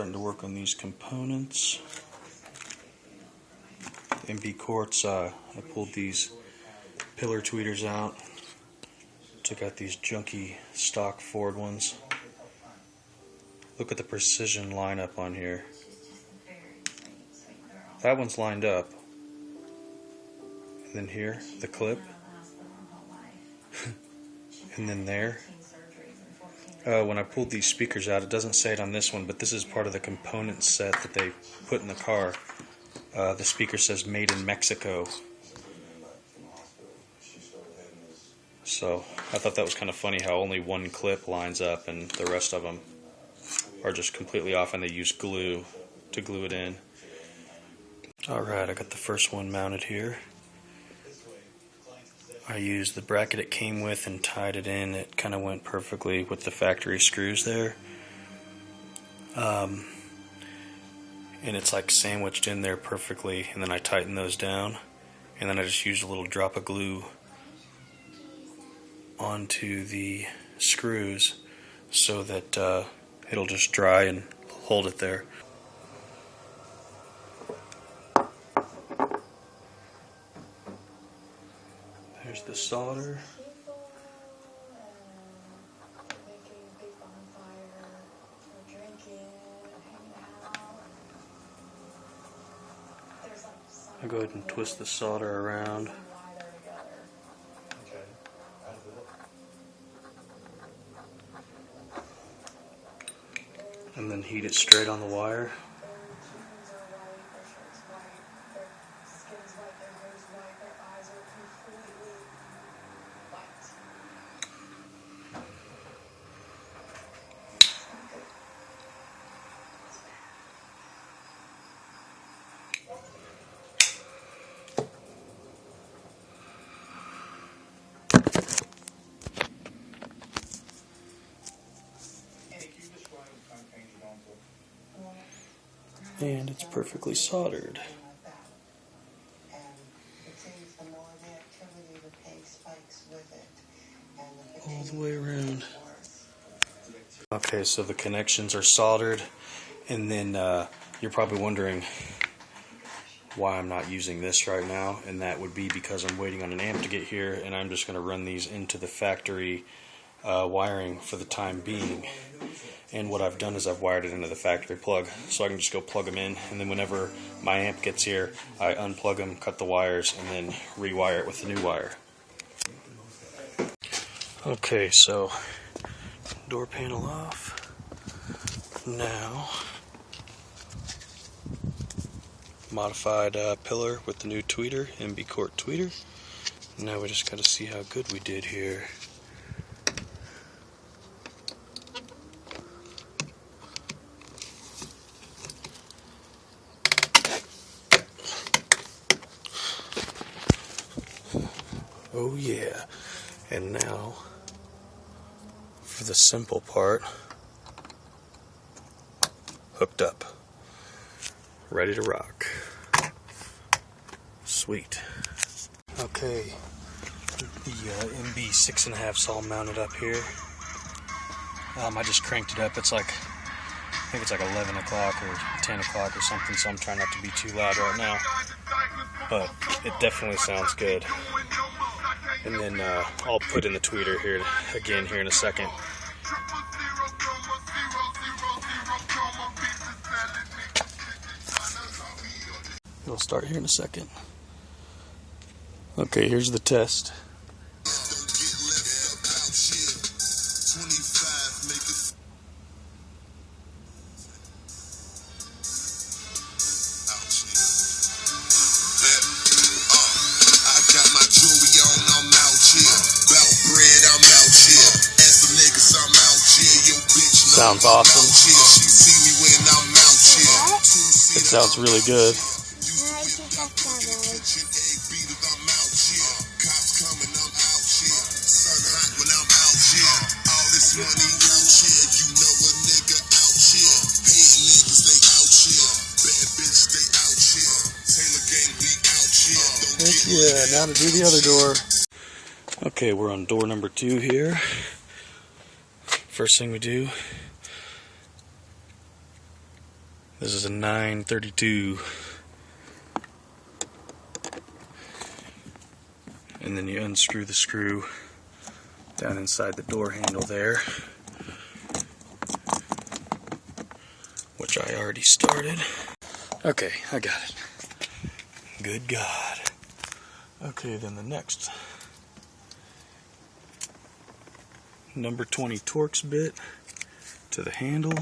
starting to work on these components. MB Quartz, I pulled these pillar tweeters out. Took out these junky stock Ford ones. Look at the precision lineup on here. That one's lined up. And then here, the clip. And then there. When I pulled these speakers out, it doesn't say it on this one, but this is part of the component set that they put in the car. The speaker says made in Mexico. So I thought that was kind of funny how only one clip lines up and the rest of them are just completely off, and they use glue to glue it in. Alright, I got the first one mounted here. I used the bracket it came with and tied it in. It kind of went perfectly with the factory screws there. And it's like sandwiched in there perfectly, and then I tightened those down, and then I just used a little drop of glue onto the screws so that it'll just dry and hold it there. There's the solder. I'll go ahead and twist the solder around. And then heat it straight on the wire. And it's perfectly soldered. All the way around. Okay, so the connections are soldered, and then you're probably wondering why I'm not using this right now, and that would be because I'm waiting on an amp to get here, and I'm just going to run these into the factory wiring for the time being. And what I've done is I've wired it into the factory plug, so I can just go plug them in, and then whenever my amp gets here, I unplug them, cut the wires, and then rewire it with the new wire. Okay, so door panel off. Now, modified pillar with the new tweeter, MB Quart tweeter. Now we just got to see how good we did here. Oh yeah, and now for the simple part, hooked up, ready to rock. Sweet. Okay, the MB 6.5's all mounted up here. I just cranked it up. It's like, I think it's like 11 o'clock or 10 o'clock or something, so I'm trying not to be too loud right now. But it definitely sounds good. And then I'll put in the tweeter here again here in a second. It'll start here in a second. Okay, here's the test. Sounds awesome. It sounds really good. Heck yeah, now to do the other door. Okay, we're on door number 2 here. First thing we do, This is a 932. And then you unscrew the screw down inside the door handle there, which I already started. Okay, I got it. Good God. Okay, then the next number 20 Torx bit to the handle.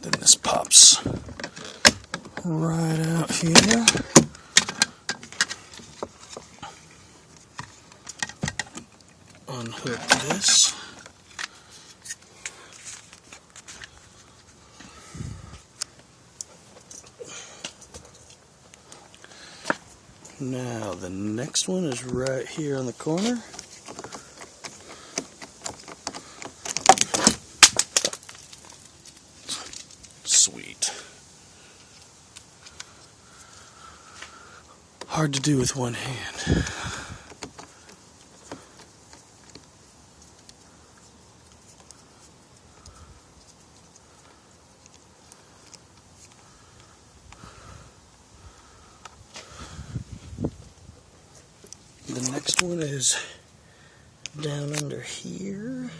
Then this pops right out here. Unhook this. Now the next one is right here on the corner. Sweet. Hard to do with one hand. The next one is down under here.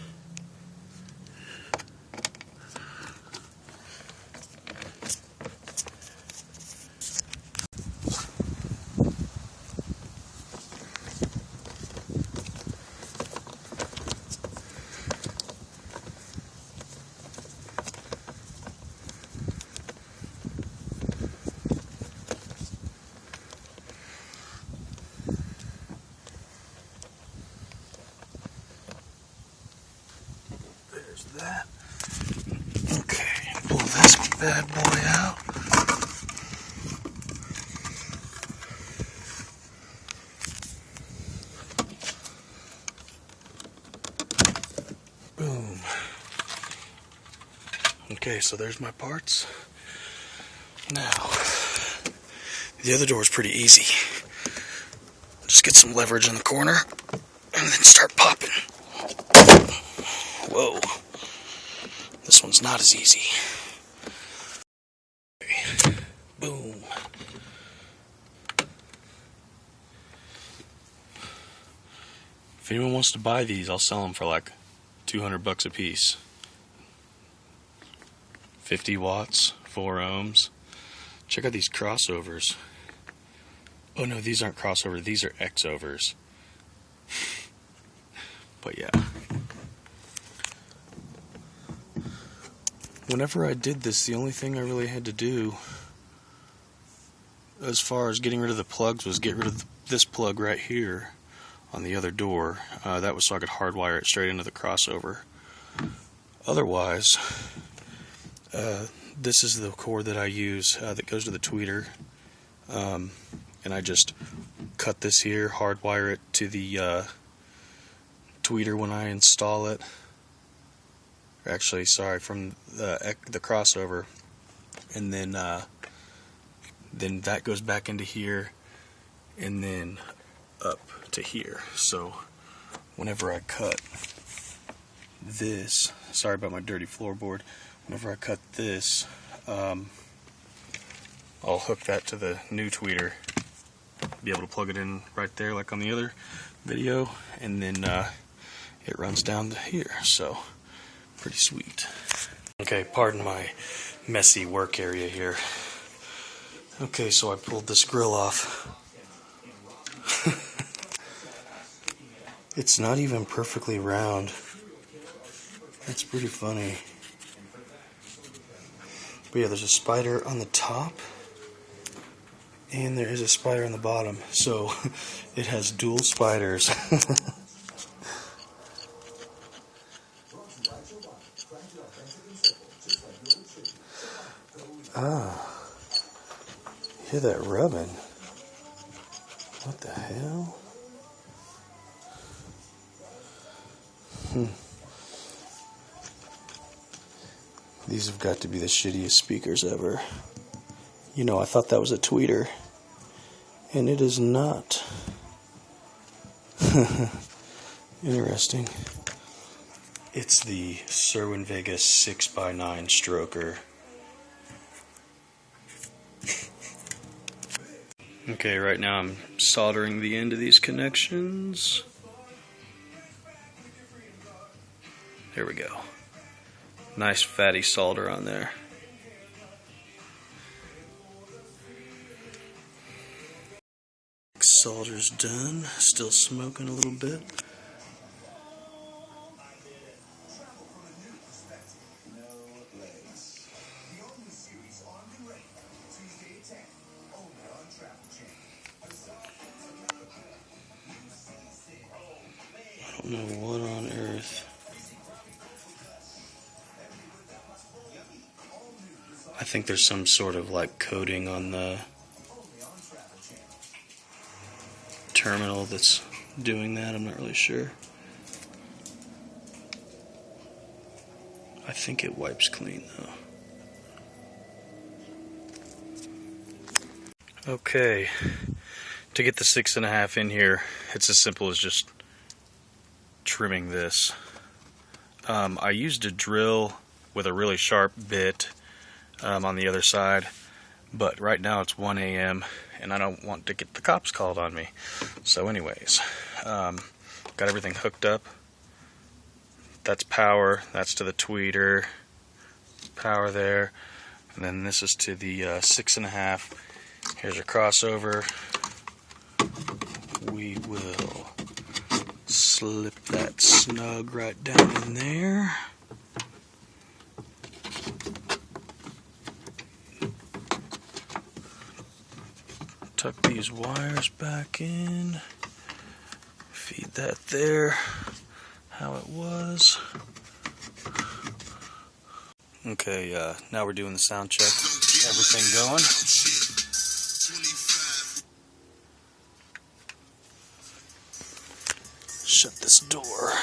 That. Okay, pull this bad boy out. Boom. Okay, so there's my parts. Now, the other door is pretty easy. Just get some leverage in the corner and then start popping. Whoa. This one's not as easy. Okay. Boom. If anyone wants to buy these, I'll sell them for like $200 a piece. 50 watts, 4 ohms. Check out these crossovers. Oh no, these aren't crossovers, these are X-overs. But yeah. Whenever I did this, the only thing I really had to do as far as getting rid of the plugs was get rid of this plug right here on the other door. That was so I could hardwire it straight into the crossover. Otherwise, this is the cord that I use that goes to the tweeter. And I just cut this here, hardwire it to the tweeter when I install it. Actually, sorry, from the crossover, and then that goes back into here, and then up to here. So whenever I cut this, sorry about my dirty floorboard. Whenever I cut this, I'll hook that to the new tweeter, be able to plug it in right there, like on the other video, and then it runs down to here. So. Pretty sweet. Okay, pardon my messy work area here. Okay, so I pulled this grill off. It's not even perfectly round. That's pretty funny. But yeah, there's a spider on the top, and there is a spider on the bottom. So it has dual spiders. Ah, hear that rubbing? What the hell? These have got to be the shittiest speakers ever. You know, I thought that was a tweeter, and it is not. Interesting. It's the Cerwin-Vegas 6x9 stroker. Okay, right now I'm soldering the end of these connections. There we go. Nice fatty solder on there. Solder's done. Still smoking a little bit. I don't know what on earth. I think there's some sort of like coating on the terminal that's doing that. I'm not really sure. I think it wipes clean though. Okay, to get the 6.5 in here, it's as simple as just trimming this. I used a drill with a really sharp bit on the other side, but right now it's 1 a.m. and I don't want to get the cops called on me. So anyways, got everything hooked up. That's power, that's to the tweeter, power there, and then this is to the 6.5. Here's a crossover. We will slip that snug right down in there. Tuck these wires back in. Feed that there, how it was. Okay, now we're doing the sound check. Everything going. Shut this door.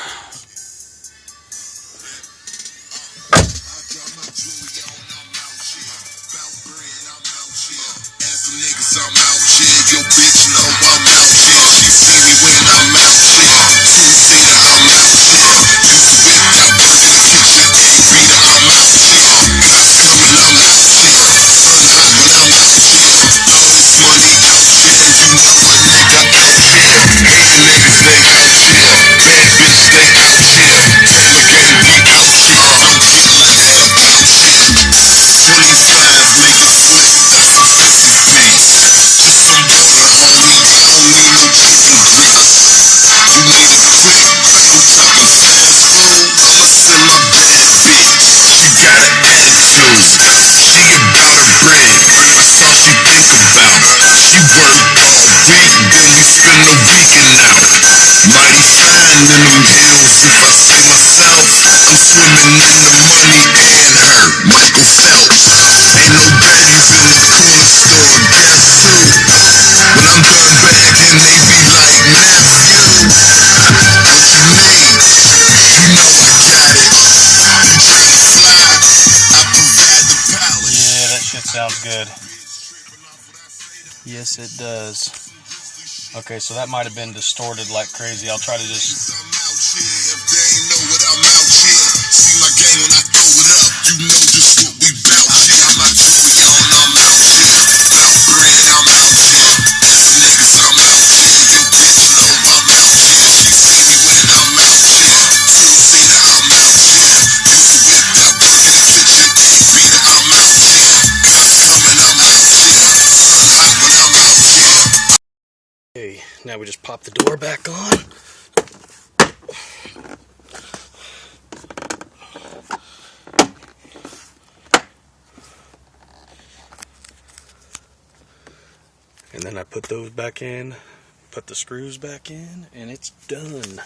I'm out here, your bitch know I'm out here. She see me when I'm out here. Two-seater, I'm out here. Used to whip that work in the kitchen. Beater, I'm out here. Cops coming, I'm out here. Unhot when I'm out here. All this money out here. You know a nigga out here. Hating niggas stay out here. Bad bitch stay out here. Alligator, we out here. Don't get left up out here. 25 nigga flick. Icy beats. Just some water, homie. I don't need no bacon grease. You need a click. I'm talking fast food. I'ma send my bad bitch. She got an attitude. She about her bread. That's all she think about. She worked all week, then we spend the weekend out. Mighty fine in them hills if I say myself. I'm swimming in the money and her, Michael Phelps. Ain't no baddies in the corner store, guess who? When I'm done bagging, they be like, nephew, what you need? You know I got it. The dragonfly, I provide the polish. Yeah, that shit sounds good. Yes, it does. Okay, so that might have been distorted like crazy. I'll try to just... I'm out here, if they ain't know what I'm out here. See my game when I throw it up, you know just what we bout here. I got my jewelry on, I'm out here. Bout bread, I'm out here. Ass niggas, I'm out here. Your bitch know I'm out here. She see me when I'm out here. Two-seater, I'm out here. Used to whip that work in the kitchen. Beater, I'm out here. Cops coming, I'm out here. Unhot when I'm out here. Okay, now we just pop the door back on. And then I put those back in, put the screws back in, and it's done.